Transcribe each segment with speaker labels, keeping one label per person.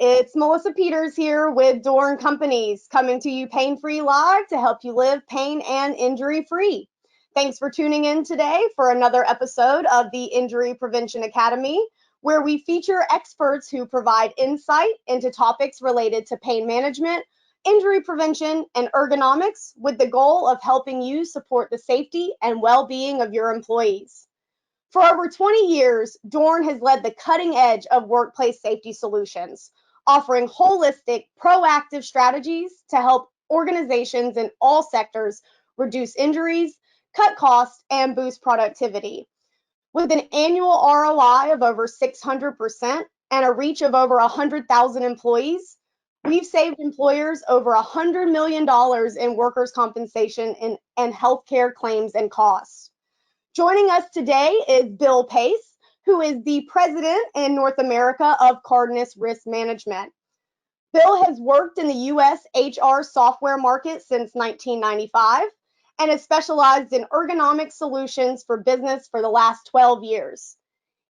Speaker 1: It's Melissa Peters here with DORN Companies, coming to you pain-free live to help you live pain and injury-free. Thanks for tuning in today for another episode of the Injury Prevention Academy, where we feature experts who provide insight into topics related to pain management, injury prevention, and ergonomics, with the goal of helping you support the safety and well-being of your employees. For over 20 years, DORN has led the cutting edge of workplace safety solutions, offering holistic, proactive strategies to help organizations in all sectors reduce injuries, cut costs, and boost productivity. With an annual ROI of over 600% and a reach of over 100,000 employees, we've saved employers over $100 million in workers' compensation and healthcare claims and costs. Joining us today is Bill Pace, who is the president in North America of Cardinus Risk Management. Bill has worked in the U.S. HR software market since 1995 and has specialized in ergonomic solutions for business for the last 12 years.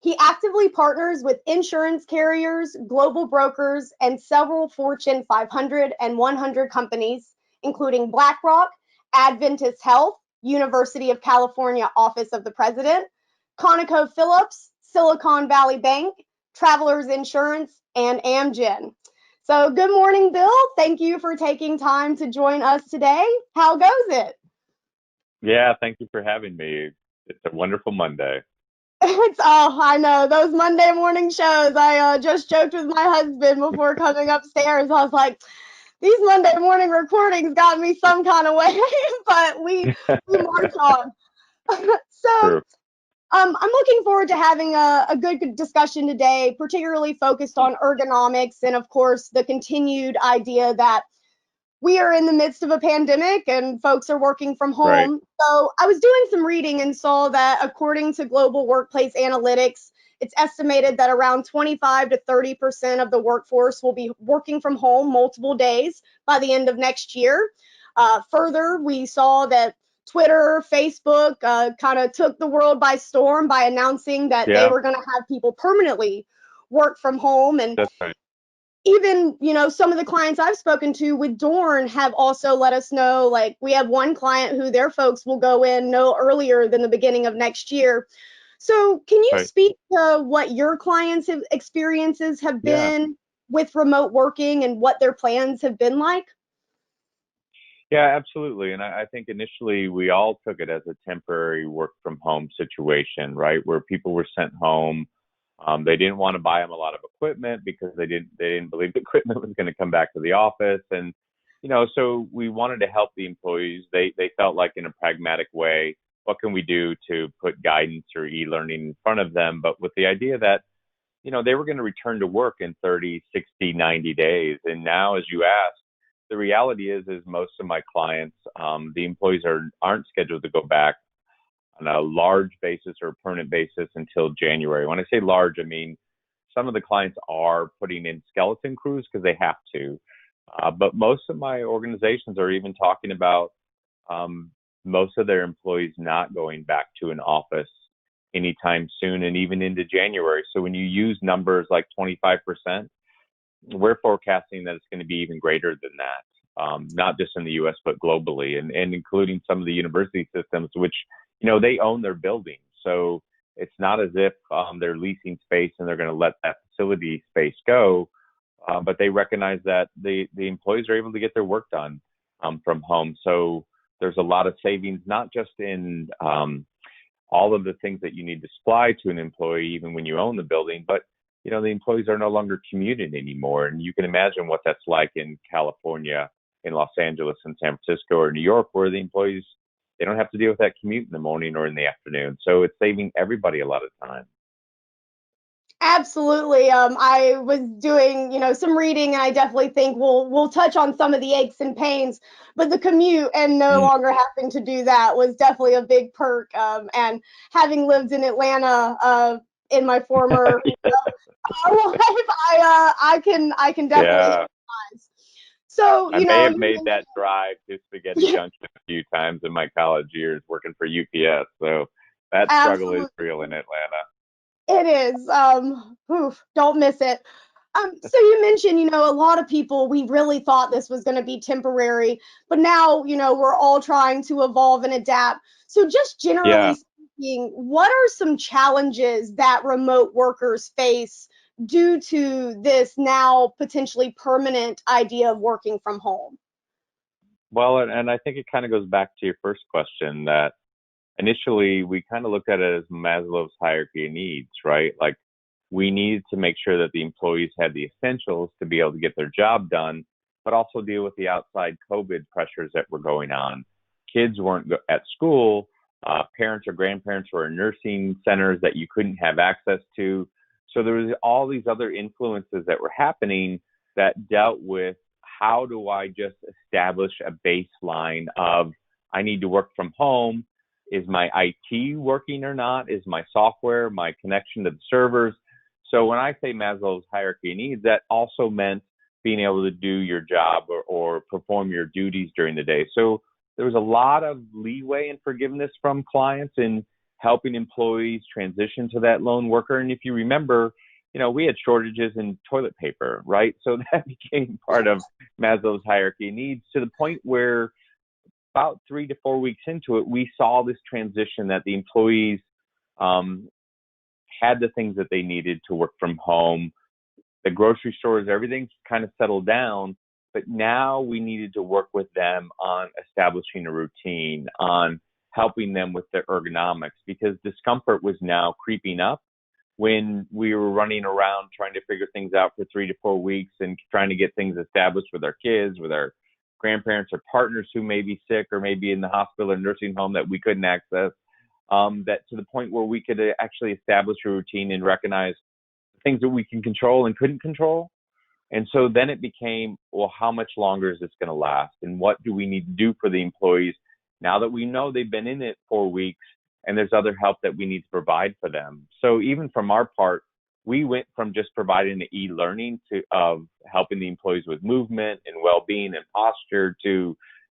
Speaker 1: He actively partners with insurance carriers, global brokers, and several Fortune 500 and 100 companies, including BlackRock, Adventist Health, University of California Office of the President, ConocoPhillips, Silicon Valley Bank, Travelers Insurance, and Amgen. So good morning, Bill. Thank you for taking time to join us today. How goes it?
Speaker 2: Yeah, thank you for having me. It's a wonderful Monday.
Speaker 1: I know, those Monday morning shows. I just joked with my husband before coming upstairs. I was like, these Monday morning recordings got me some kind of way, but we march on. So I'm looking forward to having a good discussion today, particularly focused on ergonomics and, of course, the continued idea that we are in the midst of a pandemic and folks are working from home.
Speaker 2: Right.
Speaker 1: So I was doing some reading and saw that according to Global Workplace Analytics, it's estimated that around 25 to 30% of the workforce will be working from home multiple days by the end of next year. Further, we saw that Twitter, Facebook kind of took the world by storm by announcing that they were going to have people permanently work from home. And
Speaker 2: That's right.
Speaker 1: even, some of the clients I've spoken to with DORN have also let us know, like we have one client who their folks will go in no earlier than the beginning of next year. So can you speak to what your clients' experiences have been with remote working and what their plans have been like?
Speaker 2: Yeah, absolutely. And I think initially we all took it as a temporary work from home situation, right? Where people were sent home. They didn't want to buy them a lot of equipment because they didn't believe the equipment was going to come back to the office. And, so we wanted to help the employees. They felt like in a pragmatic way, what can we do to put guidance or e-learning in front of them? But with the idea that, they were going to return to work in 30, 60, 90 days. And now, as you asked, the reality is most of my clients, the employees aren't scheduled to go back on a large basis or permanent basis until January. When I say large, I mean some of the clients are putting in skeleton crews because they have to. But most of my organizations are even talking about most of their employees not going back to an office anytime soon and even into January. So when you use numbers like 25%, we're forecasting that it's going to be even greater than that, not just in the U.S., but globally, and including some of the university systems, which, they own their buildings. So it's not as if they're leasing space and they're going to let that facility space go, but they recognize that the employees are able to get their work done from home. So there's a lot of savings, not just in all of the things that you need to supply to an employee, even when you own the building, but the employees are no longer commuting anymore. And you can imagine what that's like in California, in Los Angeles, in San Francisco, or New York, where the employees, they don't have to deal with that commute in the morning or in the afternoon. So it's saving everybody a lot of time.
Speaker 1: Absolutely. I was doing, some reading, and I definitely think we'll touch on some of the aches and pains, but the commute and no longer having to do that was definitely a big perk. And having lived in Atlanta, in my former life, I can definitely empathize. So,
Speaker 2: I may have made that drive to Spaghetti Junction a few times in my college years working for UPS. So that struggle is real in Atlanta.
Speaker 1: It is. Don't miss it. So you mentioned, a lot of people, we really thought this was going to be temporary, but now, we're all trying to evolve and adapt. So just generally
Speaker 2: Yeah.
Speaker 1: speaking, what are some challenges that remote workers face due to this now potentially permanent idea of working from home?
Speaker 2: Well, and I think it kind of goes back to your first question that initially we kind of looked at it as Maslow's hierarchy of needs, right? Like we needed to make sure that the employees had the essentials to be able to get their job done, but also deal with the outside COVID pressures that were going on. Kids weren't at school. Parents or grandparents were in nursing centers that you couldn't have access to. So there was all these other influences that were happening that dealt with how do I just establish a baseline of I need to work from home. Is my IT working or not? Is my software, my connection to the servers? So when I say Maslow's hierarchy of needs, that also meant being able to do your job or perform your duties during the day. So there was a lot of leeway and forgiveness from clients in helping employees transition to that lone worker. And if you remember, we had shortages in toilet paper, right? So that became part of Maslow's hierarchy of needs to the point where about 3 to 4 weeks into it, we saw this transition that the employees had the things that they needed to work from home. The grocery stores, everything's kind of settled down, but now we needed to work with them on establishing a routine, on helping them with their ergonomics, because discomfort was now creeping up when we were running around trying to figure things out for 3 to 4 weeks and trying to get things established with our kids, with our grandparents or partners who may be sick or may be in the hospital or nursing home that we couldn't access, that to the point where we could actually establish a routine and recognize things that we can control and couldn't control. And so then it became, well, how much longer is this going to last? And what do we need to do for the employees now that we know they've been in it 4 weeks and there's other help that we need to provide for them? So even from our part, we went from just providing the e-learning of helping the employees with movement and well-being and posture to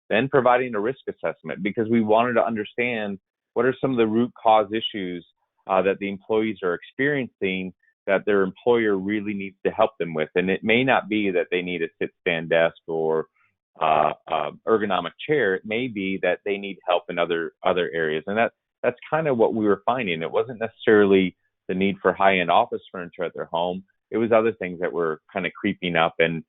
Speaker 2: then providing a risk assessment, because we wanted to understand what are some of the root cause issues that the employees are experiencing that their employer really needs to help them with. And it may not be that they need a sit-stand desk or ergonomic chair. It may be that they need help in other areas. And that's kind of what we were finding. It wasn't necessarily the need for high-end office furniture at their home. It was other things that were kind of creeping up, and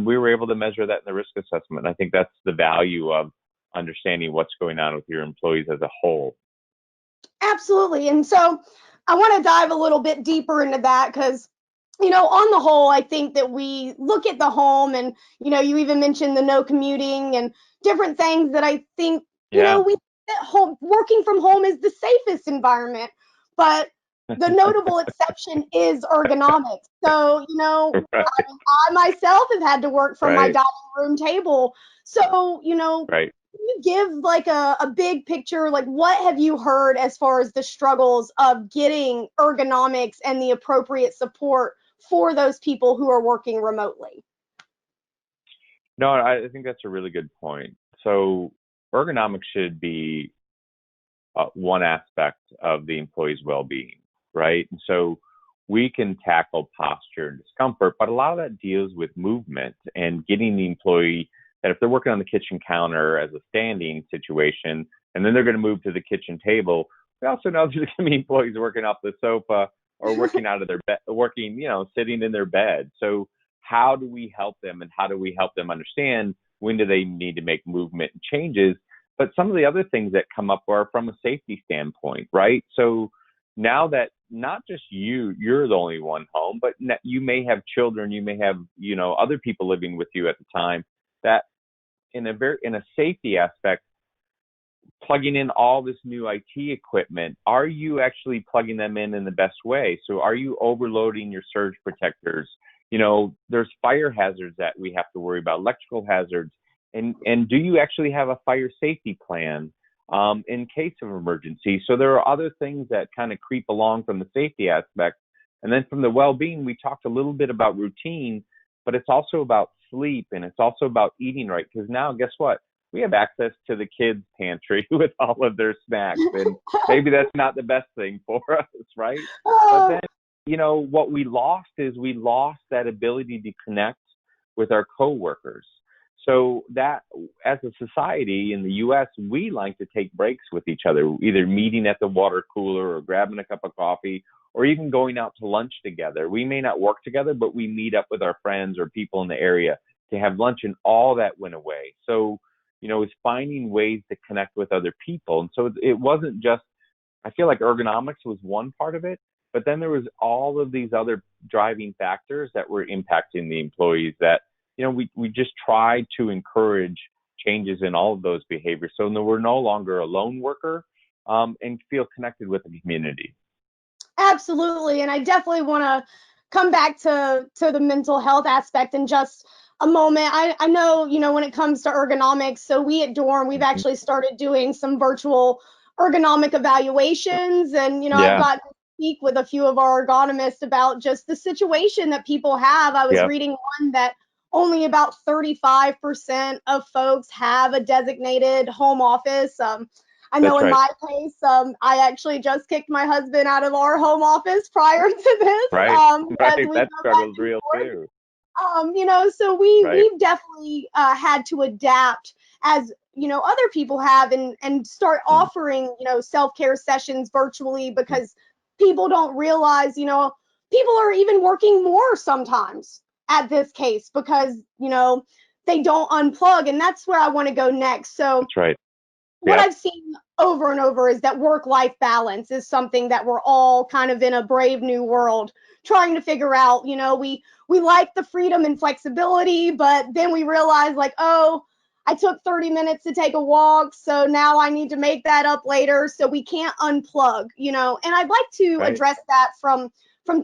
Speaker 2: we were able to measure that in the risk assessment. I think that's the value of understanding what's going on with your employees as a whole.
Speaker 1: Absolutely. And so I want to dive a little bit deeper into that because, on the whole, I think that we look at the home and, you even mentioned the no commuting and different things that I think,
Speaker 2: Yeah.
Speaker 1: we at home, working from home is the safest environment. But the notable exception is ergonomics. So,
Speaker 2: Right.
Speaker 1: I myself have had to work from my
Speaker 2: Right.
Speaker 1: dining room table. So,
Speaker 2: Right.
Speaker 1: can you give like a big picture, like what have you heard as far as the struggles of getting ergonomics and the appropriate support for those people who are working remotely?
Speaker 2: No, I think that's a really good point. So ergonomics should be one aspect of the employee's well-being, right? And so we can tackle posture and discomfort, but a lot of that deals with movement and getting the employee that if they're working on the kitchen counter as a standing situation, and then they're going to move to the kitchen table, we also know there's going to be employees working off the sofa or working out of their bed, working, sitting in their bed. So how do we help them, and how do we help them understand when do they need to make movement and changes? But some of the other things that come up are from a safety standpoint, right? So now that not just you're the only one home, but you may have children, you may have, other people living with you at the time, that in a safety aspect, plugging in all this new IT equipment, are you actually plugging them in the best way? So are you overloading your surge protectors? There's fire hazards that we have to worry about, electrical hazards. And do you actually have a fire safety plan in case of emergency? So there are other things that kind of creep along from the safety aspect. And then from the well-being, we talked a little bit about routine, but it's also about sleep, and it's also about eating right. Because now, guess what? We have access to the kids' pantry with all of their snacks. And maybe that's not the best thing for us, right? But then what we lost is we lost that ability to connect with our coworkers. So that, as a society in the U.S., we like to take breaks with each other, either meeting at the water cooler or grabbing a cup of coffee or even going out to lunch together. We may not work together, but we meet up with our friends or people in the area to have lunch, and all that went away. So, it's finding ways to connect with other people. And so it wasn't just, I feel like ergonomics was one part of it, but then there was all of these other driving factors that were impacting the employees that, we just tried to encourage changes in all of those behaviors. So we're no longer a lone worker, and feel connected with the community.
Speaker 1: Absolutely. And I definitely want to come back to the mental health aspect in just a moment. I know, when it comes to ergonomics, so we at DORN, we've actually started doing some virtual ergonomic evaluations. And, I've
Speaker 2: Yeah.
Speaker 1: got to speak with a few of our ergonomists about just the situation that people have. I was
Speaker 2: Yep.
Speaker 1: reading one that only about 35% of folks have a designated home office. I know
Speaker 2: That's
Speaker 1: in
Speaker 2: right.
Speaker 1: my case, I actually just kicked my husband out of our home office prior to this,
Speaker 2: Right.
Speaker 1: as
Speaker 2: Right.
Speaker 1: we
Speaker 2: That
Speaker 1: go back
Speaker 2: struggle's
Speaker 1: and
Speaker 2: real
Speaker 1: forth.
Speaker 2: too.
Speaker 1: So
Speaker 2: Right.
Speaker 1: we've definitely had to adapt, as other people have, and start
Speaker 2: Mm.
Speaker 1: offering self-care sessions virtually, because people don't realize people are even working more sometimes at this case, because they don't unplug, and that's where I want to go next. So
Speaker 2: That's right.
Speaker 1: what
Speaker 2: Yep.
Speaker 1: I've seen over and over is that work-life balance is something that we're all kind of in a brave new world trying to figure out. We like the freedom and flexibility, but then we realize, like, oh, I took 30 minutes to take a walk, so now I need to make that up later. So we can't unplug, and I'd like to
Speaker 2: Right.
Speaker 1: address that from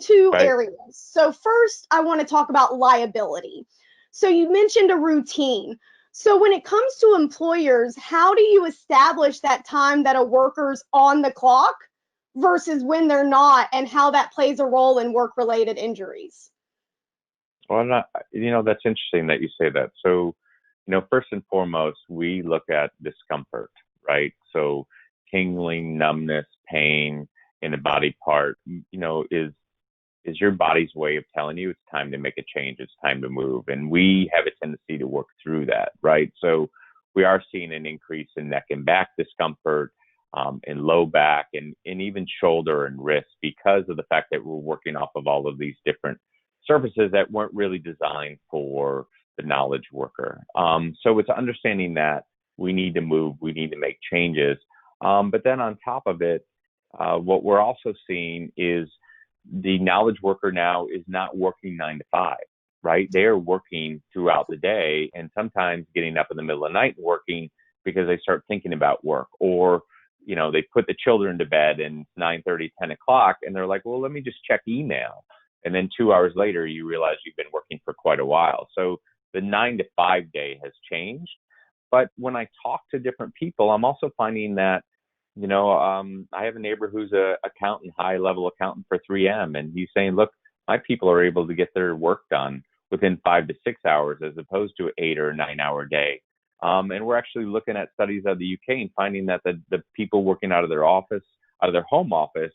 Speaker 1: two
Speaker 2: Right.
Speaker 1: areas. So first, I want to talk about liability. So you mentioned a routine. So when it comes to employers, how do you establish that time that a worker's on the clock versus when they're not, and how that plays a role in work-related injuries?
Speaker 2: Well, that's interesting that you say that. So, first and foremost, we look at discomfort, right? So, tingling, numbness, pain in a body part, is your body's way of telling you it's time to make a change, it's time to move. And we have a tendency to work through that, right? So, we are seeing an increase in neck and back discomfort, in low back, and even shoulder and wrist, because of the fact that we're working off of all of these different surfaces that weren't really designed for the knowledge worker. So it's understanding that we need to move, we need to make changes. But then on top of it, what we're also seeing is the knowledge worker now is not working 9 to 5, right? They are working throughout the day, and sometimes getting up in the middle of the night and working because they start thinking about work, or they put the children to bed and 9:30, 10 o'clock, and they're like, well, let me just check email. And then 2 hours later, you realize you've been working for quite a while. So the 9 to 5 day has changed. But when I talk to different people, I'm also finding that, I have a neighbor who's a accountant, high level accountant for 3M. And he's saying, look, my people are able to get their work done within 5 to 6 hours as opposed to an 8 or 9 hour day. And we're actually looking at studies out of the UK and finding that the people working out of their office, out of their home office,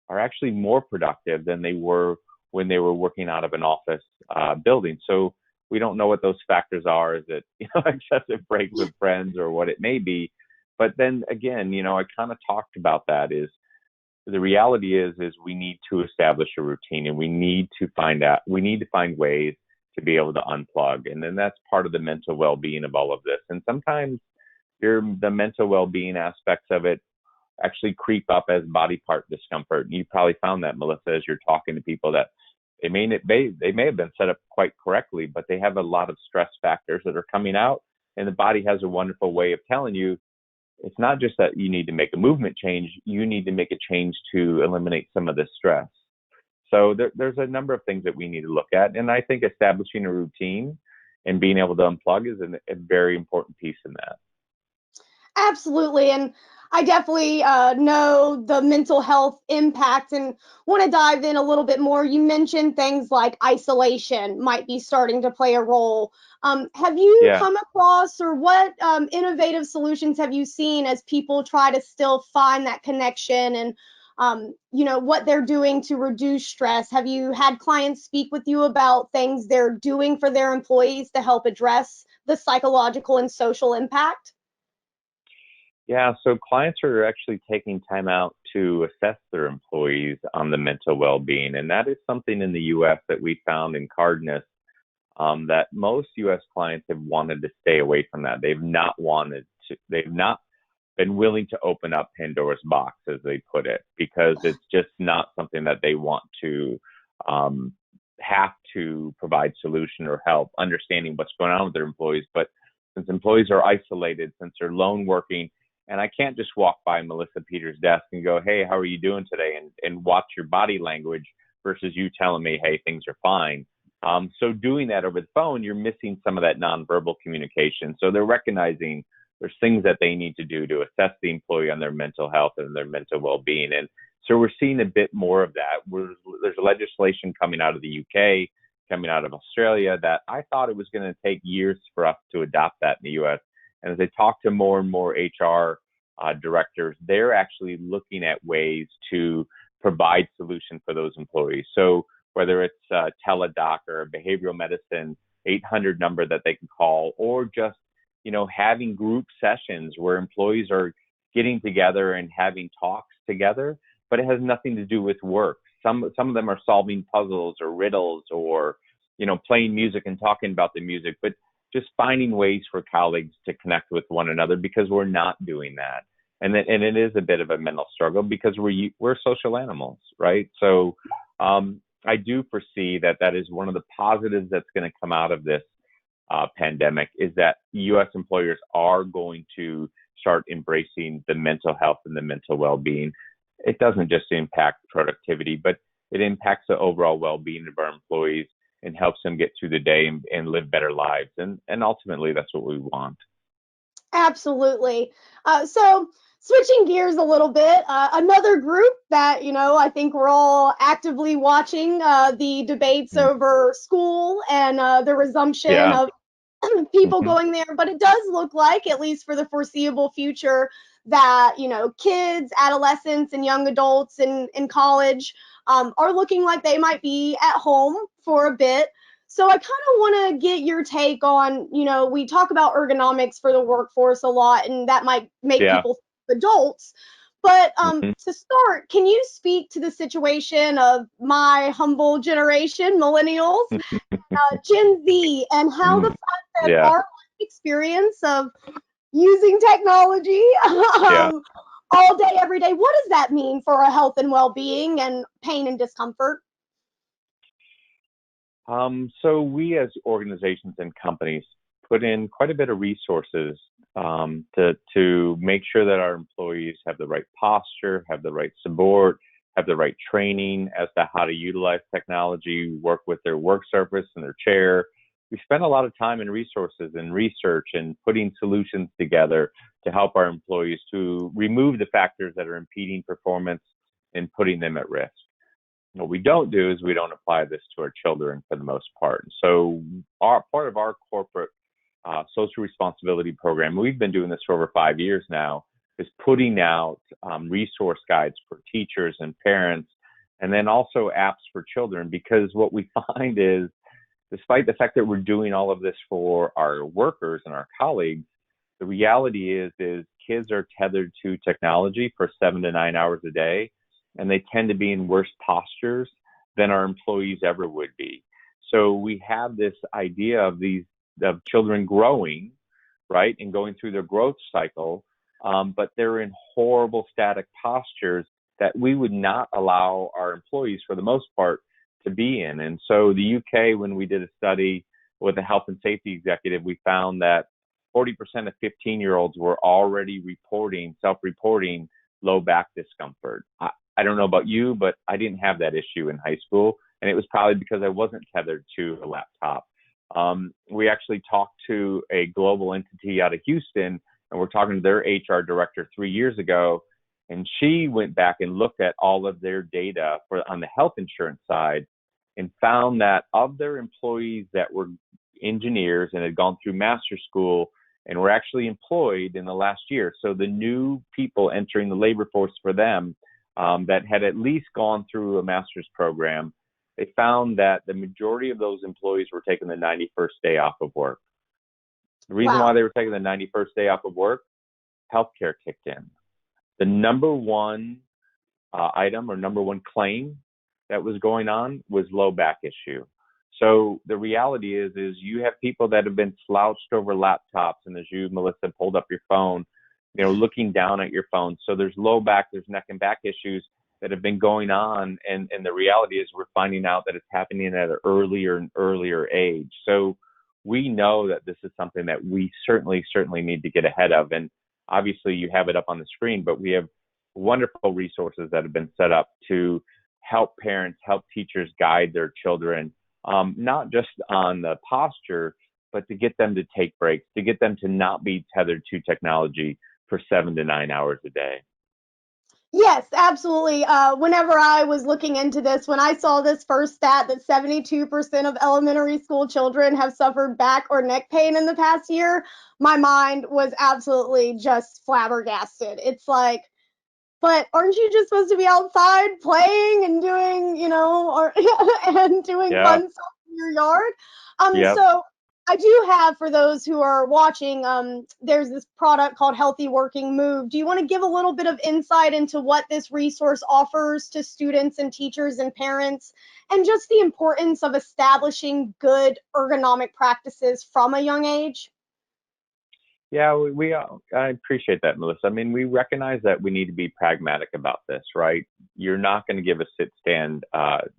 Speaker 2: are actually more productive than they were when they were working out of an office building. So we don't know what those factors are. Is it excessive breaks with friends or what it may be? But then again, I kind of talked about that. Is the reality is we need to establish a routine, and we need to find ways to be able to unplug. And then that's part of the mental well-being of all of this. And sometimes the mental well-being aspects of it actually creep up as body part discomfort. And you probably found that, Melissa, as you're talking to people, that they may have been set up quite correctly, but they have a lot of stress factors that are coming out. And the body has a wonderful way of telling you, it's not just that you need to make a movement change, you need to make a change to eliminate some of the stress. So there's a number of things that we need to look at. And I think establishing a routine and being able to unplug is a very important piece in that.
Speaker 1: Absolutely. And I definitely know the mental health impact and want to dive in a little bit more. You mentioned things like isolation might be starting to play a role. Have you
Speaker 2: Yeah.
Speaker 1: come across, or what innovative solutions have you seen as people try to still find that connection and what they're doing to reduce stress. Have you had clients speak with you about things they're doing for their employees to help address the psychological and social impact?
Speaker 2: Yeah, so clients are actually taking time out to assess their employees on the mental well-being, and that is something in the U.S. that we found in Cardinus, that most U.S. clients have wanted to stay away from that. They've not been willing to open up Pandora's box, as they put it, because it's just not something that they want to have to provide solution or help understanding what's going on with their employees. But since employees are isolated, since they're lone working, and I can't just walk by Melissa Peters' desk and go, hey, how are you doing today? And watch your body language versus you telling me, hey, things are fine. So doing that over the phone, you're missing some of that nonverbal communication. So they're recognizing there's things that they need to do to assess the employee on their mental health and their mental well-being. And so we're seeing a bit more of that. There's legislation coming out of the UK, coming out of Australia, that I thought it was going to take years for us to adopt that in the US. And as I talk to more and more HR directors, they're actually looking at ways to provide solution for those employees. So whether it's teledoc or a behavioral medicine 800 number that they can call, or just having group sessions where employees are getting together and having talks together, but it has nothing to do with work. Some of them are solving puzzles or riddles, or playing music and talking about the music, but just finding ways for colleagues to connect with one another, because we're not doing that. And it is a bit of a mental struggle because we're social animals, right? So I do foresee that is one of the positives that's going to come out of this pandemic, is that U.S. employers are going to start embracing the mental health and the mental well-being. It doesn't just impact productivity, but it impacts the overall well-being of our employees and helps them get through the day and live better lives. And ultimately, that's what we want.
Speaker 1: Absolutely. So switching gears a little bit, another group that, I think we're all actively watching the debates over school and the resumption of people going there. But it does look like, at least for the foreseeable future, that, kids, adolescents, and young adults in college are looking like they might be at home for a bit. So I kind of want to get your take on, we talk about ergonomics for the workforce a lot, and that might make people adults. But to start, can you speak to the situation of my humble generation, millennials, Gen Z, and how the fact that our experience of using technology all day, every day, what does that mean for our health and well-being and pain and discomfort?
Speaker 2: So we as organizations and companies put in quite a bit of resources to make sure that our employees have the right posture, have the right support, have the right training as to how to utilize technology, work with their work surface and their chair. We spend a lot of time and resources and research and putting solutions together to help our employees to remove the factors that are impeding performance and putting them at risk. What we don't do is we don't apply this to our children for the most part. So part of our corporate social responsibility program, we've been doing this for over 5 years now, is putting out resource guides for teachers and parents, and then also apps for children, because what we find is, despite the fact that we're doing all of this for our workers and our colleagues, the reality is kids are tethered to technology for 7 to 9 hours a day, and they tend to be in worse postures than our employees ever would be. So we have this idea of children growing, right, and going through their growth cycle, but they're in horrible static postures that we would not allow our employees, for the most part, to be in. And so the UK, when we did a study with a health and safety executive, we found that 40% of 15-year-olds were already self-reporting low back discomfort. I don't know about you, but I didn't have that issue in high school, and it was probably because I wasn't tethered to a laptop. We actually talked to a global entity out of Houston, and we're talking to their HR director 3 years ago, and she went back and looked at all of their data on the health insurance side and found that of their employees that were engineers and had gone through master's school and were actually employed in the last year, so the new people entering the labor force for them, that had at least gone through a master's program, they found that the majority of those employees were taking the 91st day off of work. The reason why
Speaker 1: Wow.
Speaker 2: they were taking the 91st day off of work, healthcare kicked in. The number one item or number one claim that was going on was low back issue. So the reality is you have people that have been slouched over laptops, and as you, Melissa, pulled up your phone, looking down at your phone. So there's low back, there's neck and back issues that have been going on, and the reality is we're finding out that it's happening at an earlier and earlier age. So we know that this is something that we certainly need to get ahead of. And obviously you have it up on the screen, but we have wonderful resources that have been set up to help parents, help teachers guide their children, not just on the posture, but to get them to take breaks, to get them to not be tethered to technology for 7 to 9 hours a day.
Speaker 1: Yes, absolutely. Whenever I was looking into this, when I saw this first stat that 72% of elementary school children have suffered back or neck pain in the past year, my mind was absolutely just flabbergasted. It's like, but aren't you just supposed to be outside playing and doing, or and doing
Speaker 2: Yeah.
Speaker 1: fun stuff in your yard?
Speaker 2: Yep.
Speaker 1: So I do have, for those who are watching, there's this product called Healthy Working Move. Do you want to give a little bit of insight into what this resource offers to students and teachers and parents, and just the importance of establishing good ergonomic practices from a young age?
Speaker 2: Yeah, I appreciate that, Melissa. I mean, we recognize that we need to be pragmatic about this, right? You're not going to give a sit-stand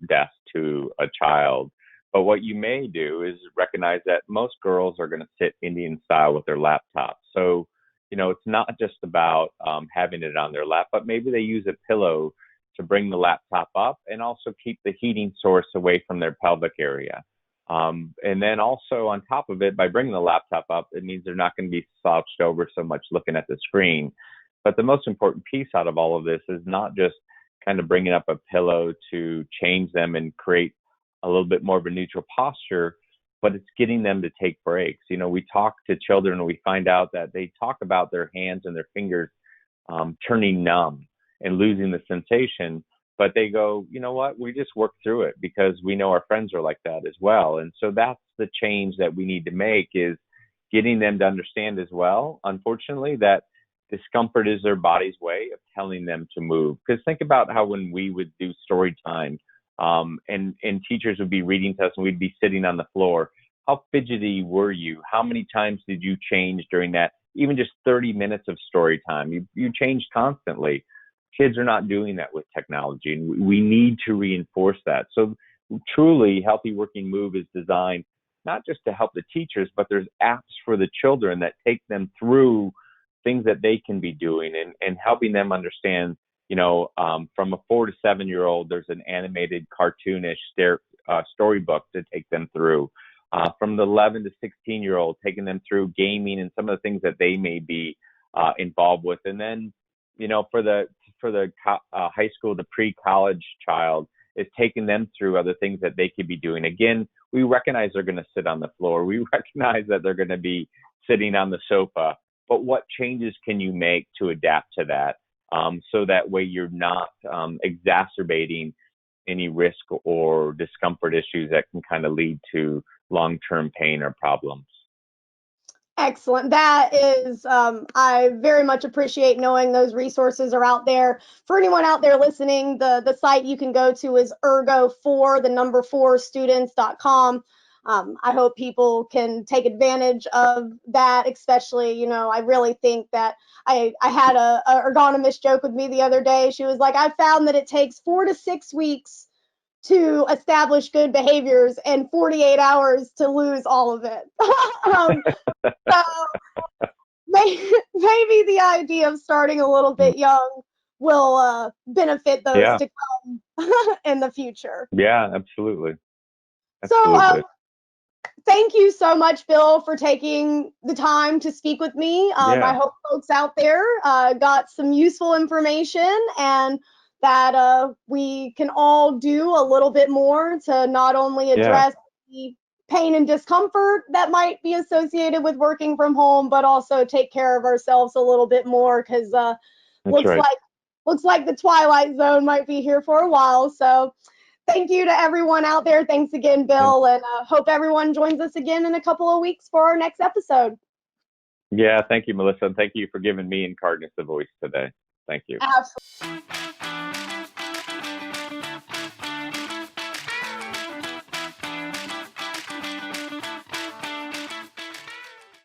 Speaker 2: desk to a child, but what you may do is recognize that most girls are going to sit Indian style with their laptop. So, it's not just about having it on their lap, but maybe they use a pillow to bring the laptop up and also keep the heating source away from their pelvic area. And then also on top of it, by bringing the laptop up, it means they're not going to be slouched over so much looking at the screen. But the most important piece out of all of this is not just kind of bringing up a pillow to change them and create a little bit more of a neutral posture, but it's getting them to take breaks. We talk to children and we find out that they talk about their hands and their fingers turning numb and losing the sensation. But they go, you know what, we just work through it because we know our friends are like that as well. And so that's the change that we need to make, is getting them to understand as well, unfortunately, that discomfort is their body's way of telling them to move. Because think about how when we would do story time and teachers would be reading to us and we'd be sitting on the floor, how fidgety were you? How many times did you change during that, even just 30 minutes of story time? You changed constantly. Kids are not doing that with technology, and we need to reinforce that. So truly, Healthy Working Move is designed not just to help the teachers, but there's apps for the children that take them through things that they can be doing and helping them understand, from a 4 to 7-year-old, there's an animated cartoonish storybook to take them through. From the 11 to 16-year-old, taking them through gaming and some of the things that they may be involved with. And then, for the high school to pre-college child, is taking them through other things that they could be doing. Again, we recognize they're going to sit on the floor. We recognize that they're going to be sitting on the sofa. But what changes can you make to adapt to that, so that way you're not exacerbating any risk or discomfort issues that can kind of lead to long-term pain or problems?
Speaker 1: Excellent. That is, I very much appreciate knowing those resources are out there. For anyone out there listening, the site you can go to is ergo4students.com. I hope people can take advantage of that, especially, I really think that I had a ergonomist joke with me the other day. She was like, I found that it takes 4 to 6 weeks to establish good behaviors and 48 hours to lose all of it. So maybe the idea of starting a little bit young will benefit those
Speaker 2: Yeah,
Speaker 1: to come in the future.
Speaker 2: yeah, absolutely.
Speaker 1: So
Speaker 2: Absolutely.
Speaker 1: thank you so much, Bill, for taking the time to speak with me. I
Speaker 2: Yeah,
Speaker 1: hope folks out there got some useful information, and that we can all do a little bit more to not only
Speaker 2: yeah,
Speaker 1: address the pain and discomfort that might be associated with working from home, but also take care of ourselves a little bit more, because
Speaker 2: that's
Speaker 1: looks
Speaker 2: right.
Speaker 1: like looks like the Twilight Zone might be here for a while. So thank you to everyone out there. Thanks again, Bill, and hope everyone joins us again in a couple of weeks for our next episode.
Speaker 2: Yeah, thank you, Melissa, and thank you for giving me and Cardinus a voice today. Thank you.
Speaker 1: Absolutely.